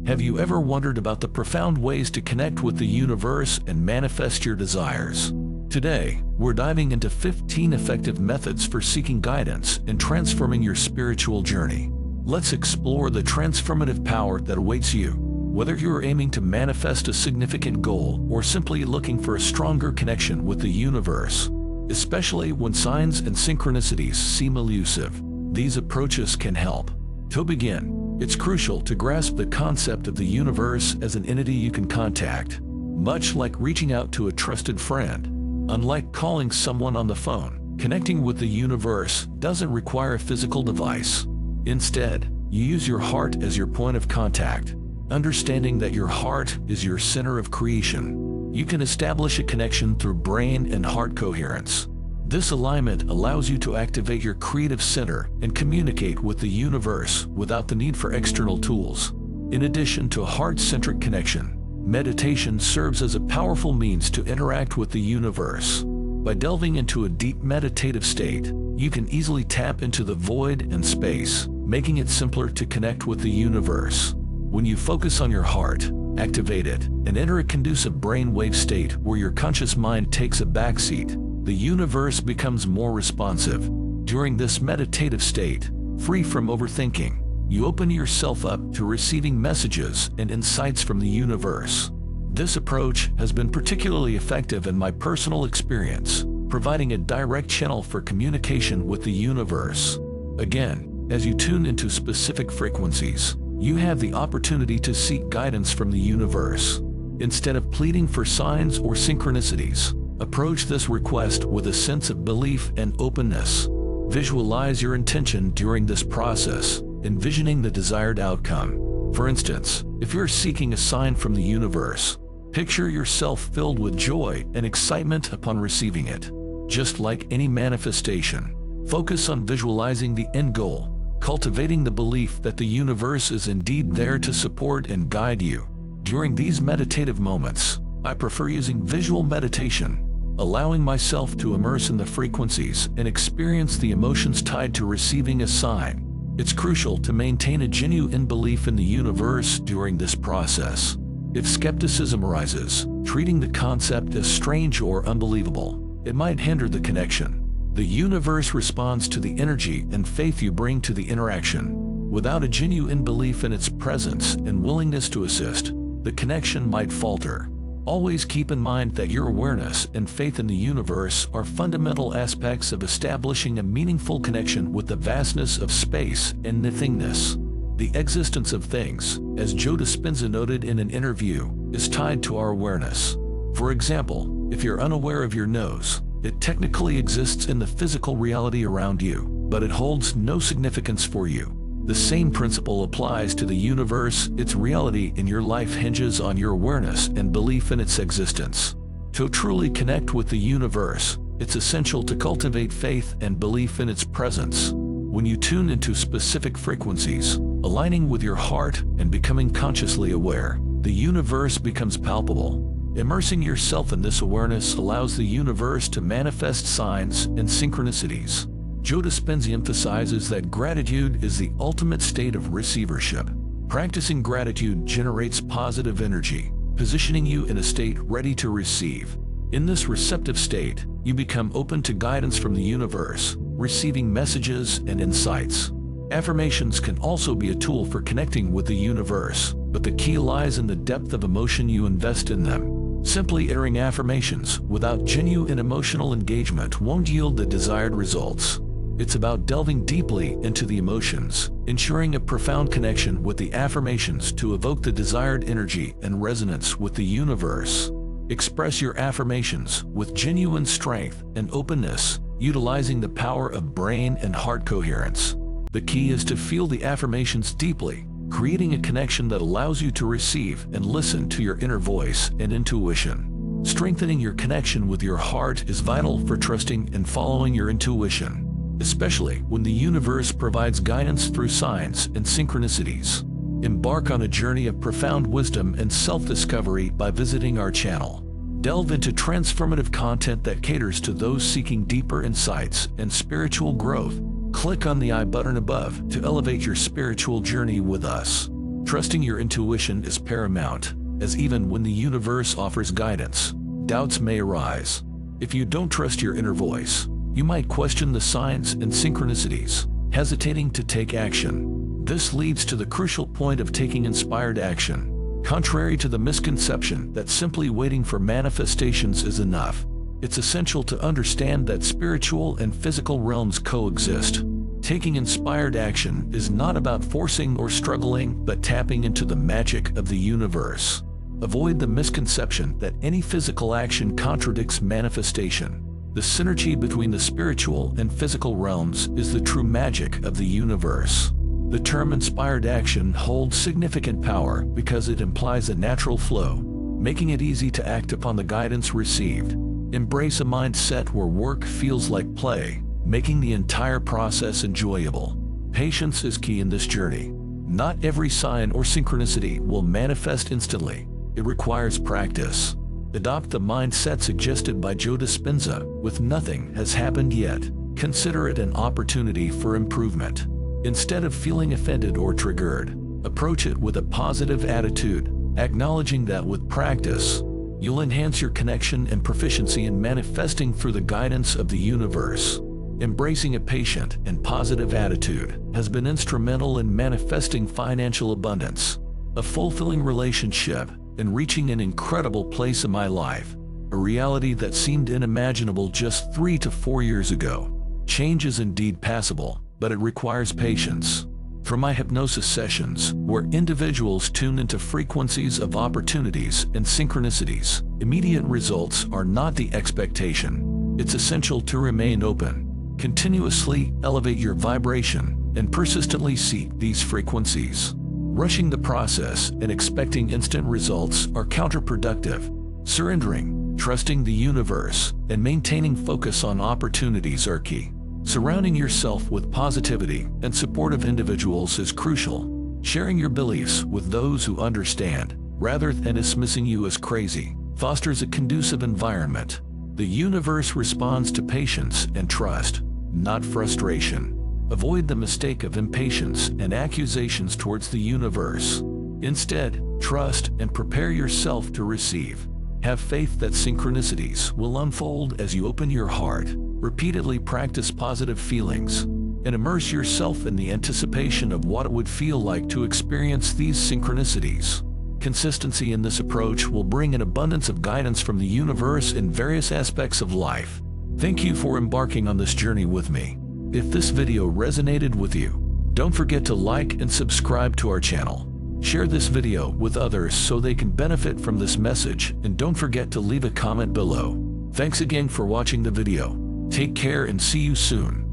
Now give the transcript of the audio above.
Have you ever wondered about the profound ways to connect with the universe and manifest your desires? Today, we're diving into 15 effective methods for seeking guidance and transforming your spiritual journey. Let's explore the transformative power that awaits you. Whether you're aiming to manifest a significant goal or simply looking for a stronger connection with the universe, especially when signs and synchronicities seem elusive, these approaches can help. To begin, it's crucial to grasp the concept of the universe as an entity you can contact, much like reaching out to a trusted friend. Unlike calling someone on the phone, connecting with the universe doesn't require a physical device. Instead, you use your heart as your point of contact. Understanding that your heart is your center of creation, you can establish a connection through brain and heart coherence. This alignment allows you to activate your creative center and communicate with the universe without the need for external tools. In addition to a heart-centric connection, meditation serves as a powerful means to interact with the universe. By delving into a deep meditative state, you can easily tap into the void and space, making it simpler to connect with the universe. When you focus on your heart, activate it, and enter a conducive brainwave state where your conscious mind takes a backseat, the universe becomes more responsive. During this meditative state, free from overthinking, you open yourself up to receiving messages and insights from the universe. This approach has been particularly effective in my personal experience, providing a direct channel for communication with the universe. Again, as you tune into specific frequencies, you have the opportunity to seek guidance from the universe. Instead of pleading for signs or synchronicities, approach this request with a sense of belief and openness. Visualize your intention during this process, envisioning the desired outcome. For instance, if you're seeking a sign from the universe, picture yourself filled with joy and excitement upon receiving it. Just like any manifestation, focus on visualizing the end goal, cultivating the belief that the universe is indeed there to support and guide you. During these meditative moments, I prefer using visual meditation, allowing myself to immerse in the frequencies and experience the emotions tied to receiving a sign. It's crucial to maintain a genuine belief in the universe during this process. If skepticism arises, treating the concept as strange or unbelievable, it might hinder the connection. The universe responds to the energy and faith you bring to the interaction. Without a genuine belief in its presence and willingness to assist, the connection might falter. Always keep in mind that your awareness and faith in the universe are fundamental aspects of establishing a meaningful connection with the vastness of space and nothingness. The existence of things, as Joe Dispenza noted in an interview, is tied to our awareness. For example, if you're unaware of your nose, it technically exists in the physical reality around you, but it holds no significance for you. The same principle applies to the universe. Its reality in your life hinges on your awareness and belief in its existence. To truly connect with the universe, it's essential to cultivate faith and belief in its presence. When you tune into specific frequencies, aligning with your heart and becoming consciously aware, the universe becomes palpable. Immersing yourself in this awareness allows the universe to manifest signs and synchronicities. Joe Dispenza emphasizes that gratitude is the ultimate state of receivership. Practicing gratitude generates positive energy, positioning you in a state ready to receive. In this receptive state, you become open to guidance from the universe, receiving messages and insights. Affirmations can also be a tool for connecting with the universe, but the key lies in the depth of emotion you invest in them. Simply uttering affirmations without genuine emotional engagement won't yield the desired results. It's about delving deeply into the emotions, ensuring a profound connection with the affirmations to evoke the desired energy and resonance with the universe. Express your affirmations with genuine strength and openness, utilizing the power of brain and heart coherence. The key is to feel the affirmations deeply, creating a connection that allows you to receive and listen to your inner voice and intuition. Strengthening your connection with your heart is vital for trusting and following your intuition, especially when the universe provides guidance through signs and synchronicities. Embark on a journey of profound wisdom and self-discovery by visiting our channel. Delve into transformative content that caters to those seeking deeper insights and spiritual growth. Click on the I button above to elevate your spiritual journey with us. Trusting your intuition is paramount, as even when the universe offers guidance, doubts may arise. If you don't trust your inner voice, you might question the signs and synchronicities, hesitating to take action. This leads to the crucial point of taking inspired action. Contrary to the misconception that simply waiting for manifestations is enough, it's essential to understand that spiritual and physical realms coexist. Taking inspired action is not about forcing or struggling, but tapping into the magic of the universe. Avoid the misconception that any physical action contradicts manifestation. The synergy between the spiritual and physical realms is the true magic of the universe. The term inspired action holds significant power because it implies a natural flow, making it easy to act upon the guidance received. Embrace a mindset where work feels like play, making the entire process enjoyable. Patience is key in this journey. Not every sign or synchronicity will manifest instantly. It requires practice. Adopt the mindset suggested by Joe Dispenza: with nothing has happened yet, consider it an opportunity for improvement. Instead of feeling offended or triggered, approach it with a positive attitude, acknowledging that with practice, you'll enhance your connection and proficiency in manifesting through the guidance of the universe. Embracing a patient and positive attitude has been instrumental in manifesting financial abundance, a fulfilling relationship, and reaching an incredible place in my life, a reality that seemed unimaginable just 3 to 4 years ago. Change is indeed possible, but it requires patience. From my hypnosis sessions, where individuals tune into frequencies of opportunities and synchronicities, immediate results are not the expectation. It's essential to remain open, continuously elevate your vibration, and persistently seek these frequencies. Rushing the process and expecting instant results are counterproductive. Surrendering, trusting the universe, and maintaining focus on opportunities are key. Surrounding yourself with positivity and supportive individuals is crucial. Sharing your beliefs with those who understand, rather than dismissing you as crazy, fosters a conducive environment. The universe responds to patience and trust, not frustration. Avoid the mistake of impatience and accusations towards the universe. Instead, trust and prepare yourself to receive. Have faith that synchronicities will unfold as you open your heart. Repeatedly practice positive feelings and immerse yourself in the anticipation of what it would feel like to experience these synchronicities. Consistency in this approach will bring an abundance of guidance from the universe in various aspects of life. Thank you for embarking on this journey with me. If this video resonated with you, don't forget to like and subscribe to our channel. Share this video with others so they can benefit from this message, and don't forget to leave a comment below. Thanks again for watching the video. Take care and see you soon.